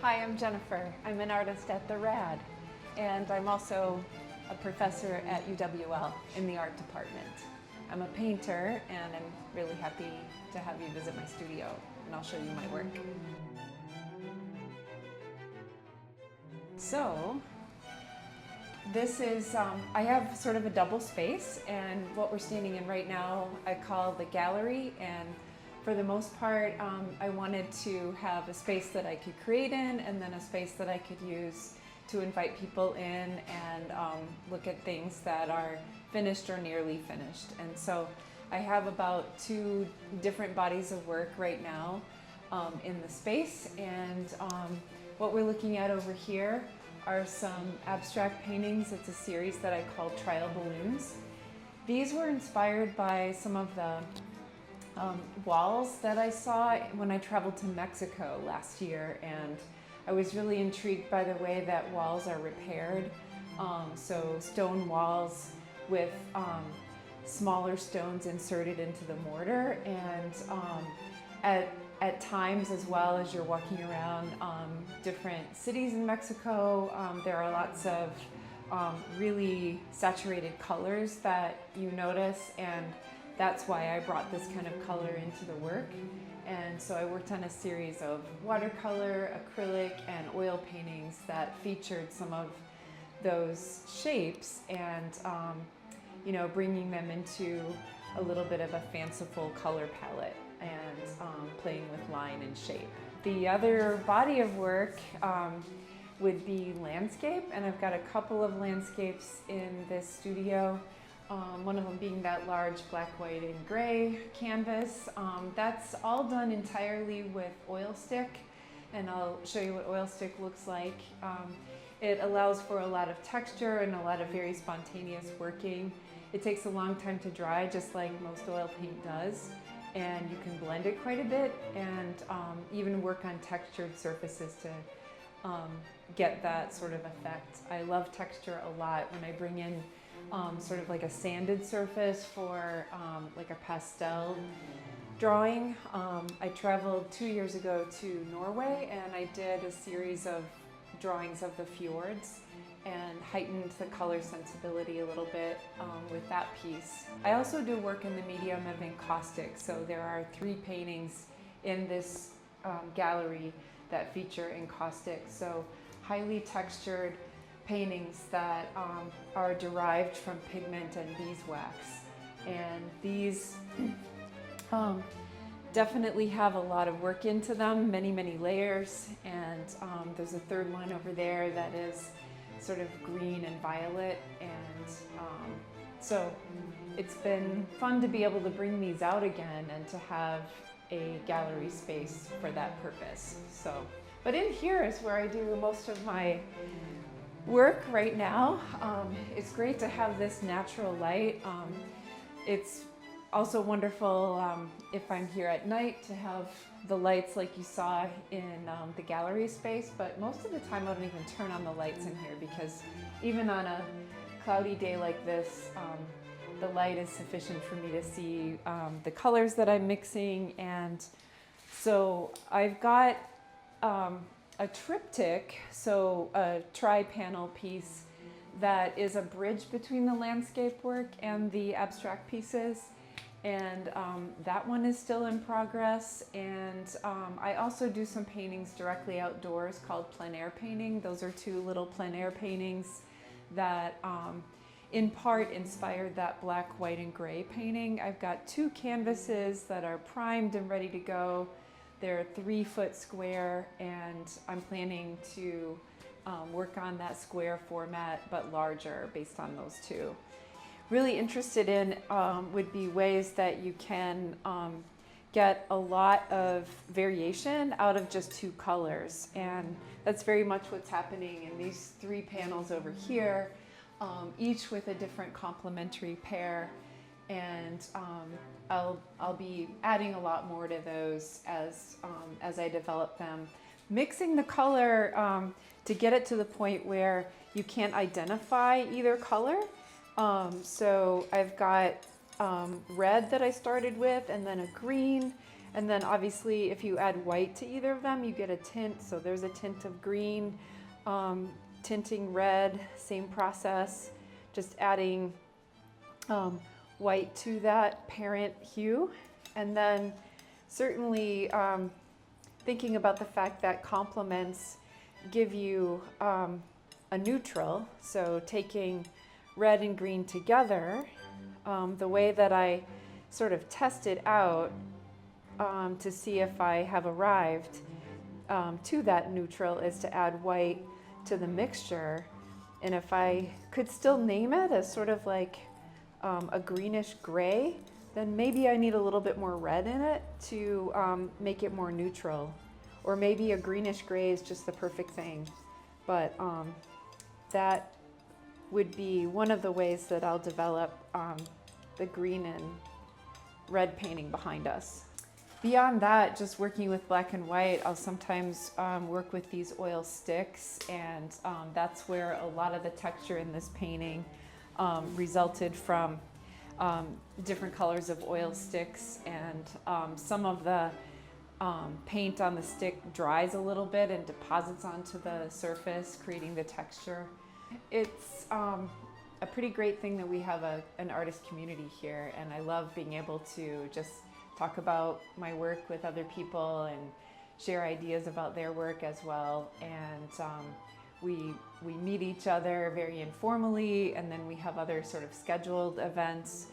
Hi, I'm Jennifer. I'm an artist at the RAD, and I'm also a professor at UWL in the art department. I'm a painter, and I'm really happy to have you visit my studio, and I'll show you my work. So, this is, I have sort of a double space, and what we're standing in right now I call the gallery, and for the most part I wanted to have a space that I could create in, and then a space that I could use to invite people in and look at things that are finished or nearly finished. And so I have about 2 different bodies of work right now in the space, and what we're looking at over here are some abstract paintings. It's a series that I call Trial Balloons. These were inspired by some of the walls that I saw when I traveled to Mexico last year, and I was really intrigued by the way that walls are repaired. So stone walls with smaller stones inserted into the mortar, and at times, as well, as you're walking around different cities in Mexico, there are lots of really saturated colors that you notice, and that's why I brought this kind of color into the work. And so I worked on a series of watercolor, acrylic, and oil paintings that featured some of those shapes, and you know, bringing them into a little bit of a fanciful color palette and playing with line and shape. The other body of work would be landscape, and I've got a couple of landscapes in this studio. One of them being that large black, white, and gray canvas. That's all done entirely with oil stick, and I'll show you what oil stick looks like. It allows for a lot of texture and a lot of very spontaneous working. It takes a long time to dry, just like most oil paint does, and you can blend it quite a bit and even work on textured surfaces to get that sort of effect. I love texture a lot. When I bring in sort of like a sanded surface for like a pastel drawing. I traveled 2 years ago to Norway, and I did a series of drawings of the fjords and heightened the color sensibility a little bit with that piece. I also do work in the medium of encaustic, so there are 3 paintings in this gallery that feature encaustic, so highly textured paintings that are derived from pigment and beeswax. And these definitely have a lot of work into them, many layers, and there's a 3rd one over there that is sort of green and violet, and so it's been fun to be able to bring these out again and to have a gallery space for that purpose. So, but in here is where I do most of my work right now. It's great to have this natural light. It's also wonderful if I'm here at night to have the lights like you saw in the gallery space, but most of the time I don't even turn on the lights in here, because even on a cloudy day like this, the light is sufficient for me to see the colors that I'm mixing. And so I've got a triptych, so a tri-panel piece that is a bridge between the landscape work and the abstract pieces, and that one is still in progress. And I also do some paintings directly outdoors called plein air painting. Those are 2 little plein air paintings that in part inspired that black, white, and gray painting. I've got 2 canvases that are primed and ready to go. They're 3-foot square, and I'm planning to work on that square format but larger based on those 2. Really interested in would be ways that you can get a lot of variation out of just 2 colors, and that's very much what's happening in these 3 panels over here, each with a different complementary pair. And I'll be adding a lot more to those as I develop them. Mixing the color to get it to the point where you can't identify either color. So I've got red that I started with, and then a green, And then obviously if you add white to either of them, you get a tint. So there's a tint of green, tinting red, same process, just adding white to that parent hue. And then certainly thinking about the fact that complements give you a neutral. So taking red and green together, the way that I sort of tested out to see if I have arrived to that neutral is to add white to the mixture. And if I could still name it as sort of like a greenish gray, then maybe I need a little bit more red in it to make it more neutral. Or maybe a greenish gray is just the perfect thing. But that would be one of the ways that I'll develop the green and red painting behind us. Beyond that, just working with black and white, I'll sometimes work with these oil sticks, and that's where a lot of the texture in this painting resulted from different colors of oil sticks, and some of the paint on the stick dries a little bit and deposits onto the surface, creating the texture. It's a pretty great thing that we have an artist community here, and I love being able to just talk about my work with other people and share ideas about their work as well. And we meet each other very informally, and then we have other sort of scheduled events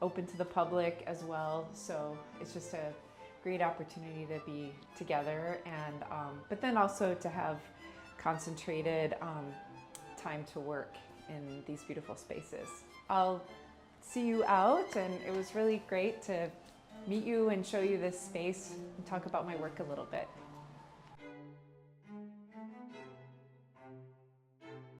open to the public as well. So it's just a great opportunity to be together, and but then also to have concentrated time to work in these beautiful spaces. I'll see you out, and it was really great to meet you and show you this space and talk about my work a little bit.